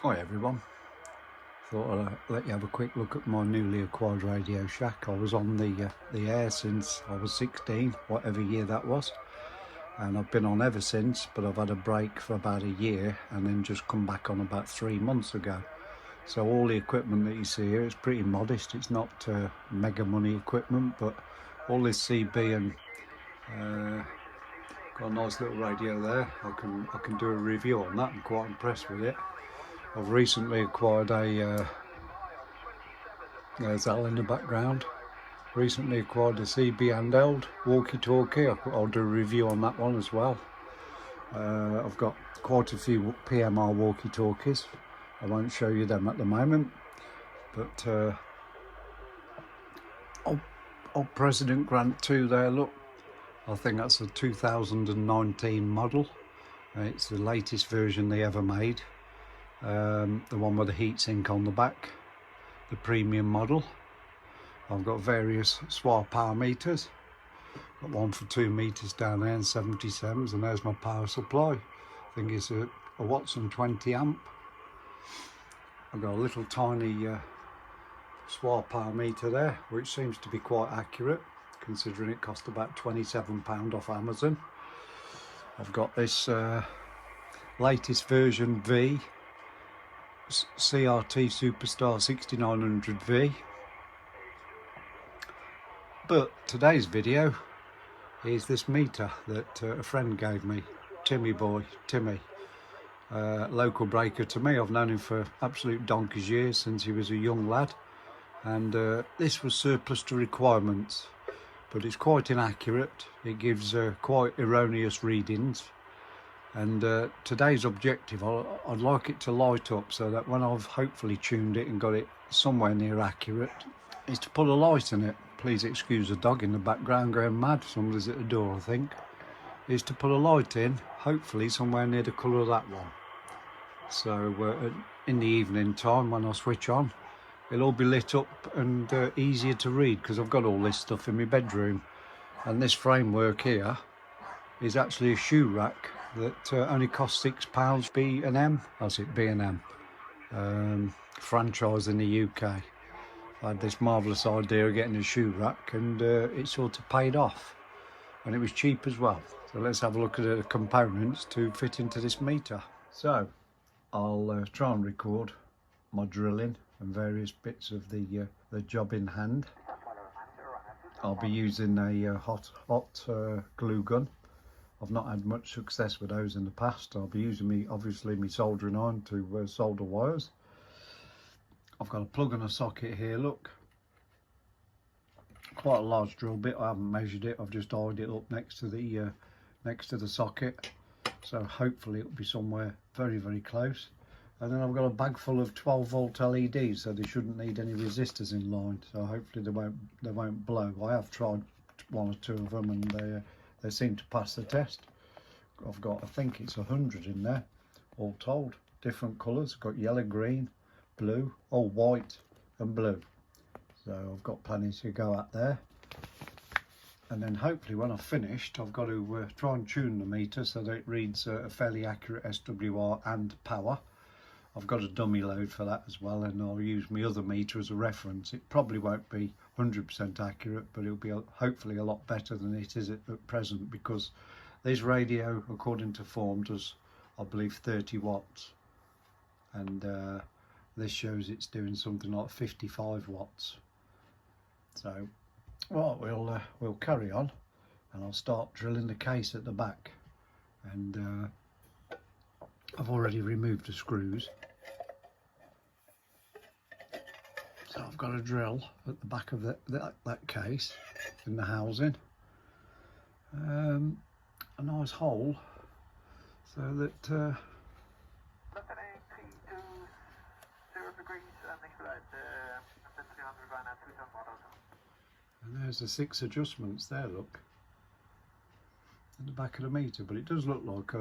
Hi everyone, thought I'd let you have a quick look at my newly acquired Radio Shack. I was on the air since I was 16, whatever year that was, and I've been on ever since, but I've had a break for about a year and then just come back on about 3 months ago. So all the equipment that you see here is pretty modest. It's not mega money equipment, but all this CB and got a nice little radio there. I can do a review on that. I'm quite impressed with it. I've recently acquired there's Al in the background. Recently acquired a CB handheld walkie-talkie. I'll do a review on that one as well. I've got quite a few PMR walkie-talkies. I won't show you them at the moment, but old President Grant 2 there, look. I think that's a 2019 model. It's the latest version they ever made. The one with the heatsink on the back, the premium model. I've got various SWA power meters. Got one for 2 meters down there and 77s, and there's my power supply. I think it's a Watson 20 amp. I've got a little tiny SWA power meter there, which seems to be quite accurate considering it cost about £27 off Amazon. I've got this latest version V CRT Superstar 6900V. But today's video is this meter that a friend gave me, Timmy, local breaker to me. I've known him for absolute donkey's years, since he was a young lad, and this was surplus to requirements, but it's quite inaccurate. It gives quite erroneous readings, and today's objective, I'd like it to light up so that when I've hopefully tuned it and got it somewhere near accurate, is to put a light in it. Please excuse the dog in the background going mad. Somebody's at the door, I think. Is to put a light in, hopefully somewhere near the colour of that one. So in the evening time when I switch on, it'll all be lit up and easier to read, because I've got all this stuff in my bedroom. And this framework here is actually a shoe rack that only costs £6 B&M. That's it, B&M. Franchise in the UK. I had this marvellous idea of getting a shoe rack, and it sort of paid off, and it was cheap as well. So let's have a look at the components to fit into this meter. So I'll try and record my drilling and various bits of the job in hand. I'll be using a hot glue gun. I've not had much success with those in the past. I'll be using obviously my soldering iron to solder wires. I've got a plug and a socket here, look. Quite a large drill bit. I haven't measured it. I've just eyed it up next to the socket. So hopefully it'll be somewhere very, very close. And then I've got a bag full of 12-volt LEDs, so they shouldn't need any resistors in line. So hopefully they won't blow. I have tried one or two of them, and they seem to pass the test. I've got, I think it's 100 in there, all told. Different colours. I've got yellow, green, blue, white and blue. So I've got plenty to go at there. And then hopefully when I've finished, I've got to try and tune the meter so that it reads a fairly accurate SWR and power. I've got a dummy load for that as well, and I'll use my other meter as a reference. It probably won't be 100% accurate, but it'll be hopefully a lot better than it is at present, because this radio, according to form, does, I believe, 30 watts. And this shows it's doing something like 55 watts. So, well, we'll carry on, and I'll start drilling the case at the back. And I've already removed the screws. So I've got a drill at the back of that case in the housing. A nice hole so that and there's the 6 adjustments there, look, at the back of the meter. But it does look like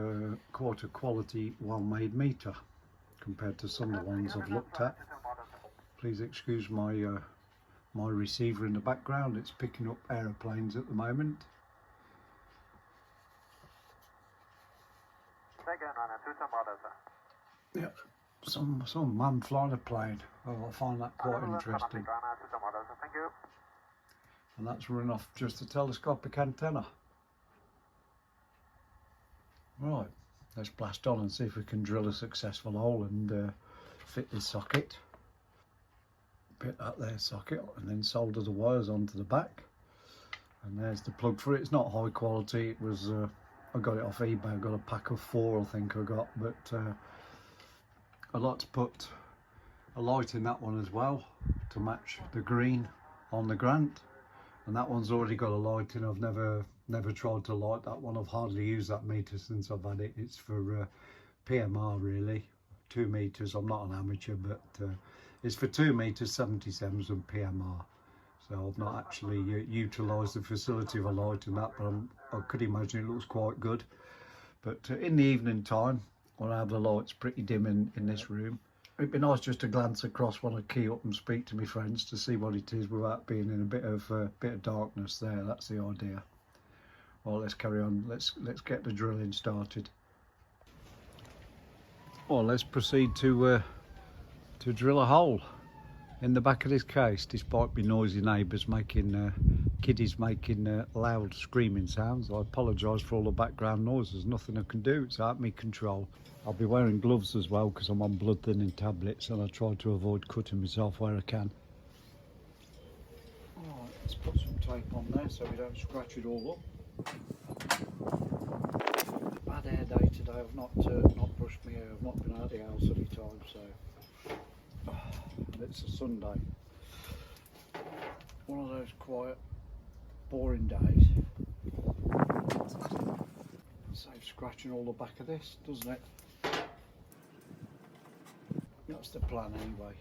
quite a quality, well-made meter compared to some of the ones I've looked at. Please excuse my my receiver in the background. It's picking up aeroplanes at the moment. Yep. some man flying a plane. Oh, I find that quite interesting. And that's running off just a telescopic antenna. Right, let's blast on and see if we can drill a successful hole and fit this socket. Put that there socket and then solder the wires onto the back. And there's the plug for it. It's not high quality. It was I got it off eBay. I got a pack of 4, I think I got, but I'd like to put a light in that one as well to match the green on the Grant. And that one's already got a light in. I've never tried to light that one. I've hardly used that meter since I've had it. It's for PMR really, 2 meters. I'm not an amateur, but it's for 2 meters, 77s and PMR. So I've not actually utilised the facility of a light in that, but I could imagine it looks quite good. But in the evening time, when I have the lights pretty dim in this room, it'd be nice just to glance across when I key up and speak to my friends to see what it is without being in a bit of darkness there. That's the idea. Well, let's carry on. Let's get the drilling started. Well, let's proceed to drill a hole in the back of this case, despite my noisy neighbours making kiddies making loud screaming sounds. I apologise for all the background noise. There's nothing I can do. It's out of my control. I'll be wearing gloves as well because I'm on blood thinning tablets, and I try to avoid cutting myself where I can. Alright, let's put some tape on there so we don't scratch it all up. Bad hair day today. I've not brushed my hair. I've not been out of the house any time, so it's a Sunday. One of those quiet, boring days. Saves scratching all the back of this, doesn't it? That's the plan anyway.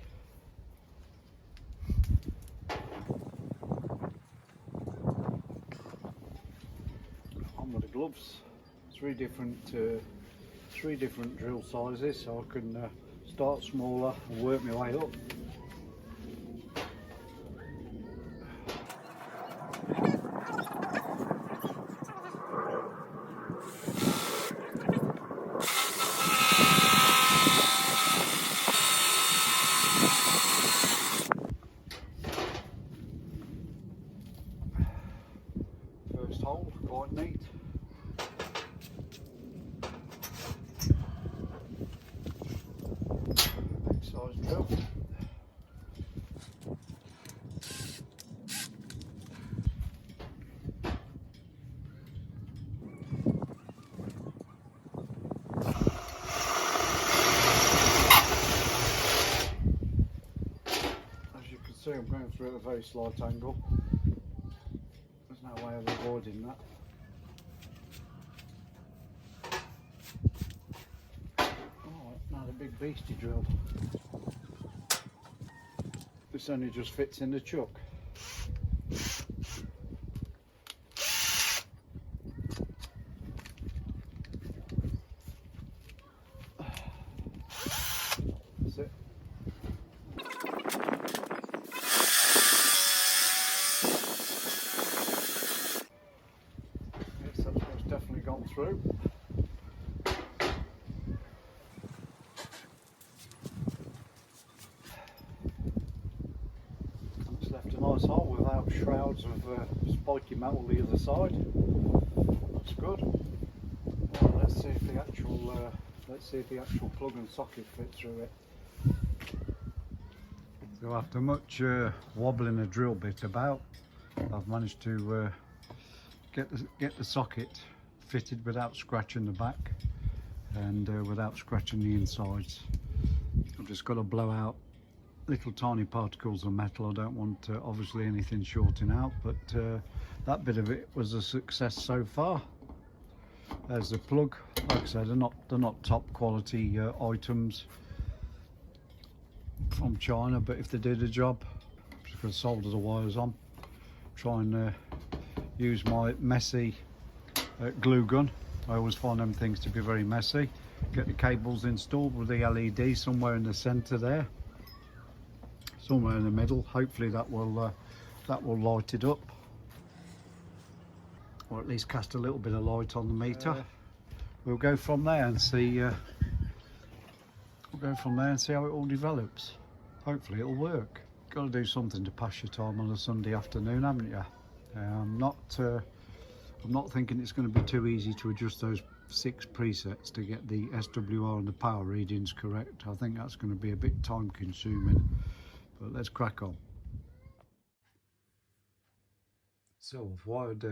On with the gloves. Three different drill sizes, so I can start smaller and work my way up. First hole, quite neat. Big size drill. As you can see, I'm going through at a very slight angle. There's no way of avoiding that. Alright, now the big beastie drill. This only just fits in the chuck. That's it. Yes, that's definitely gone through. It's left a nice hole without shrouds of spiky metal the other side. That's good. Well, let's see if the actual plug and socket fit through it. So after much wobbling a drill bit about, I've managed to get the socket fitted without scratching the back and without scratching the insides. I've just got to blow out little tiny particles of metal. I don't want obviously anything shorting out, but that bit of it was a success so far. There's the plug. Like I said, they're not top quality items from China, but if they did a job, I'm just going to solder the wires on. Try and use my messy glue gun. I always find them things to be very messy. Get the cables installed with the LED somewhere in the centre there, somewhere in the middle. Hopefully that will light it up, or at least cast a little bit of light on the meter. We'll go from there and see we'll go from there and see how it all develops. Hopefully it'll work. Got to do something to pass your time on a Sunday afternoon, haven't you? I'm not thinking it's going to be too easy to adjust those 6 presets to get the SWR and the power readings correct. I think that's going to be a bit time consuming, but let's crack on. So I've wired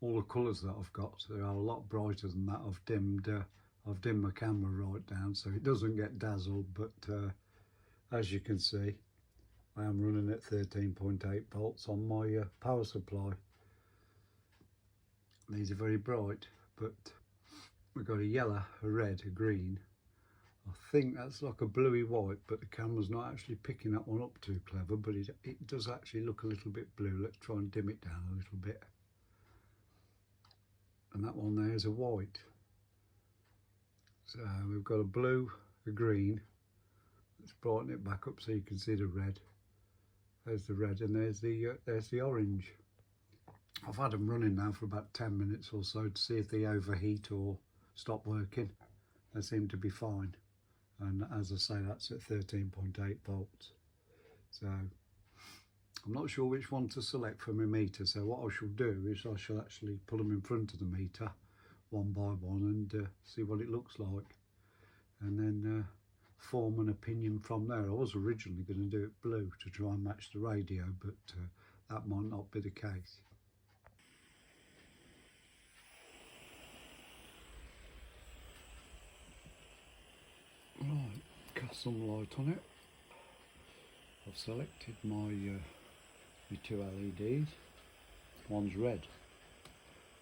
all the colours that I've got. They are a lot brighter than that. I've dimmed my camera right down so it doesn't get dazzled, but as you can see, I am running at 13.8 volts on my power supply. These are very bright, but we've got a yellow, a red, a green. I think that's like a bluey white, but the camera's not actually picking that one up too clever, but it does actually look a little bit blue. Let's try and dim it down a little bit. And that one there is a white. So we've got a blue, a green. Let's brighten it back up so you can see the red. There's the red, and there's the orange. I've had them running now for about 10 minutes or so to see if they overheat or stop working. They seem to be fine. And as I say, that's at 13.8 volts. So I'm not sure which one to select for my meter. So what I shall do is I shall actually put them in front of the meter one by one and see what it looks like. And then form an opinion from there. I was originally going to do it blue to try and match the radio, but that might not be the case. Right, cast some light on it. I've selected my 2 LEDs. One's red.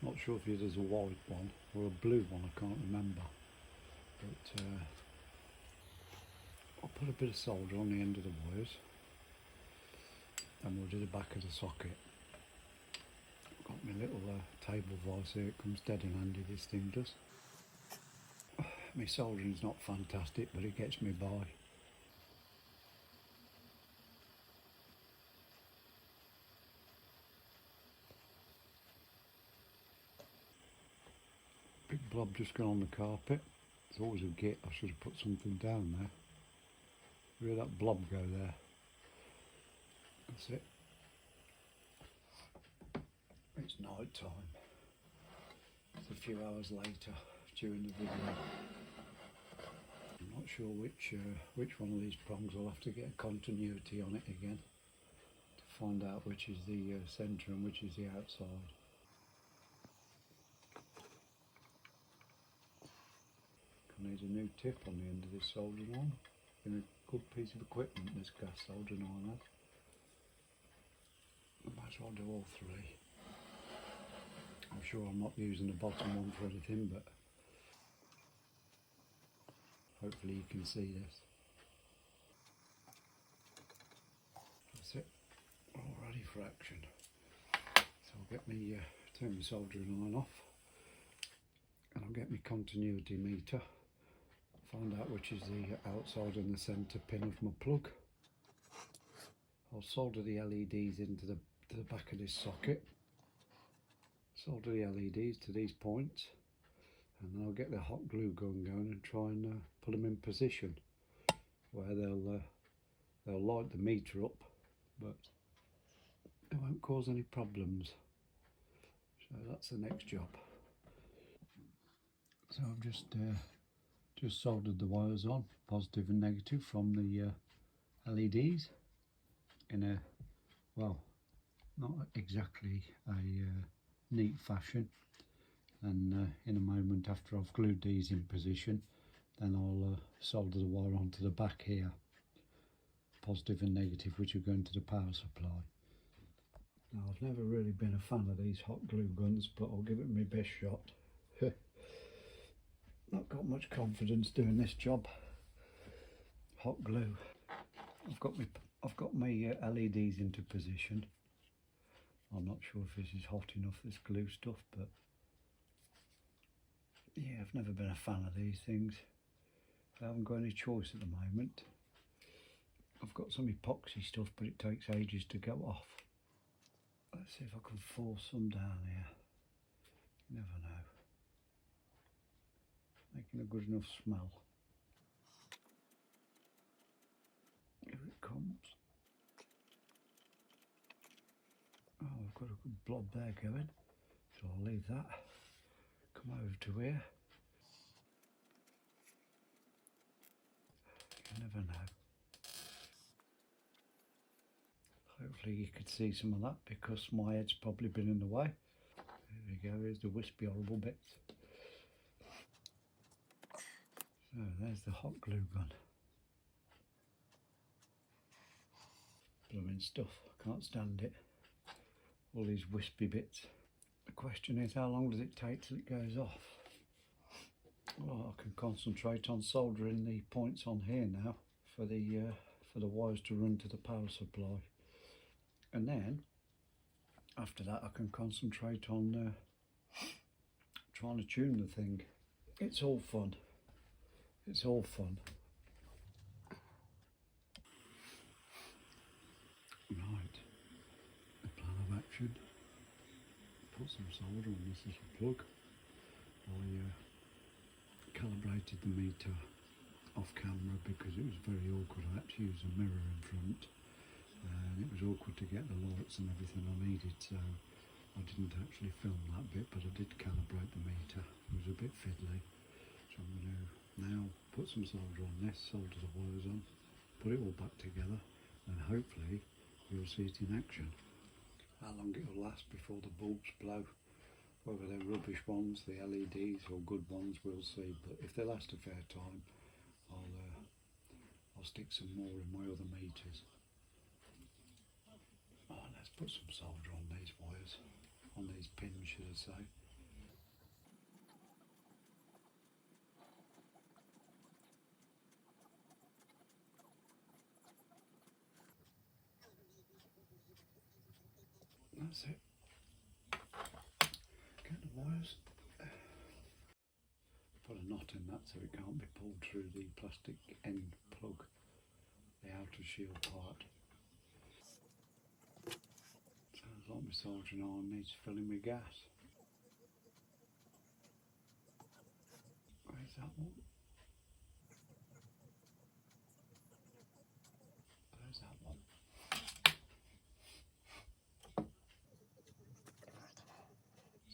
Not sure if there's a white one or a blue one, I can't remember. But I'll put a bit of solder on the end of the wires and we'll do the back of the socket. I've got my little table vise here. It comes dead in handy, this thing does. My soldering's not fantastic, but it gets me by. Big blob just gone on the carpet. It's always a git. I should have put something down there. Where did that blob go there? That's it. It's night time. It's a few hours later during the video. I'm not sure which one of these prongs. I'll have to get a continuity on it again to find out which is the centre and which is the outside. I need a new tip on the end of this soldering iron. Been a good piece of equipment, this gas soldering iron has. I might as well do all 3. I'm sure I'm not using the bottom one for anything, but hopefully you can see this. That's it, all ready for action. So I'll get me, turn my soldering iron off, and I'll get my continuity meter, find out which is the outside and the centre pin of my plug. I'll solder the LEDs into the back of this socket, solder the LEDs to these points, and then I'll get the hot glue gun going and try and put them in position where they'll light the meter up, but it won't cause any problems. So that's the next job. So I've just soldered the wires on, positive and negative, from the LEDs in a, well, not exactly a neat fashion, and in a moment after I've glued these in position, then I'll solder the wire onto the back here, positive and negative, which are going to the power supply. Now, I've never really been a fan of these hot glue guns, but I'll give it my best shot. Not got much confidence doing this job. Hot glue. I've got my LEDs into position. I'm not sure if this is hot enough, this glue stuff, but yeah, I've never been a fan of these things. I haven't got any choice at the moment. I've got some epoxy stuff, but it takes ages to go off. Let's see if I can force some down here. You never know. Making a good enough smell. blob there going, so I'll leave that. Come over to here. You never know. Hopefully you could see some of that because my head's probably been in the way. There we go, here's the wispy horrible bits. So there's the hot glue gun. Blooming stuff, I can't stand it. All these wispy bits. The question is, how long does it take till it goes off? Well, I can concentrate on soldering the points on here now for the wires to run to the power supply. And then, after that, I can concentrate on trying to tune the thing. It's all fun. It's all fun. Right, the plan of action. Put some solder on this little plug. I calibrated the meter off camera because it was very awkward. I had to use a mirror in front. And it was awkward to get the lights and everything I needed, so I didn't actually film that bit, but I did calibrate the meter. It was a bit fiddly, so I'm going to now put some solder on this, solder the wires on, put it all back together, and hopefully you'll see it in action. How long it will last before the bulbs blow, whether they're rubbish ones, the LEDs, or good ones, we'll see, but if they last a fair time, I'll stick some more in my other meters. Oh, let's put some solder on these wires, on these pins should I say. That's it. Get the wires. Put a knot in that so it can't be pulled through the plastic end plug, the outer shield part. Sounds like my soldering iron needs filling with gas. Where's that one? There's that one.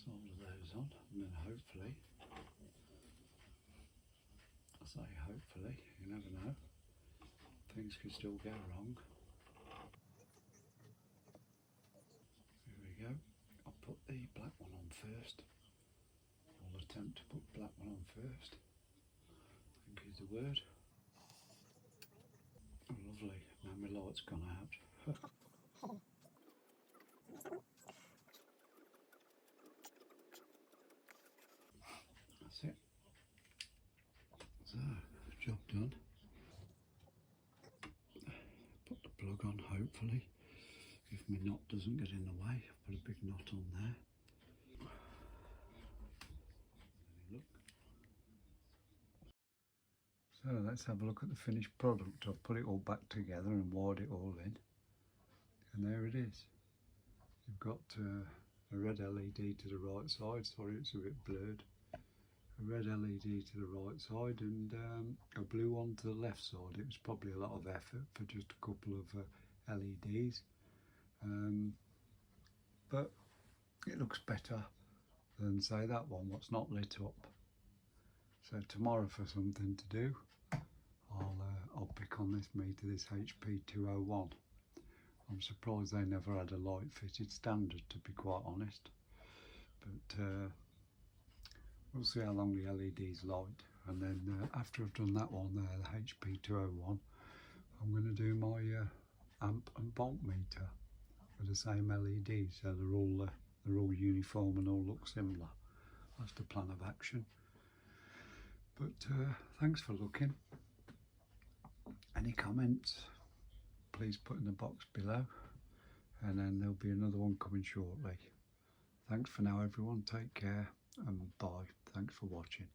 Solder those on, and then hopefully, I say hopefully, you never know, things could still go wrong. Here we go. I'll put the black one on first. I'll attempt to put black one on first, I think is the word. Oh, lovely, now my light's gone out. That's it. So, job done. Put the plug on hopefully, if my knot doesn't get in the way. I've put a big knot on there. Look. So let's have a look at the finished product. I've put it all back together and wired it all in, and there it is. You've got a red LED to the right side, sorry it's a bit blurred, a red LED to the right side and a blue one to the left side. It was probably a lot of effort for just a couple of LEDs, but it looks better than say that one what's not lit up. So tomorrow for something to do, I'll pick on this meter, this HP 201. I'm surprised they never had a light fitted standard, to be quite honest, but we'll see how long the LED's light, and then after I've done that one there, the HP 201, I'm going to do my amp and volt meter with the same LED, so they're all uniform and all look similar. That's the plan of action. But thanks for looking. Any comments, please put in the box below, and then there'll be another one coming shortly. Thanks for now everyone, take care and bye. Thanks for watching.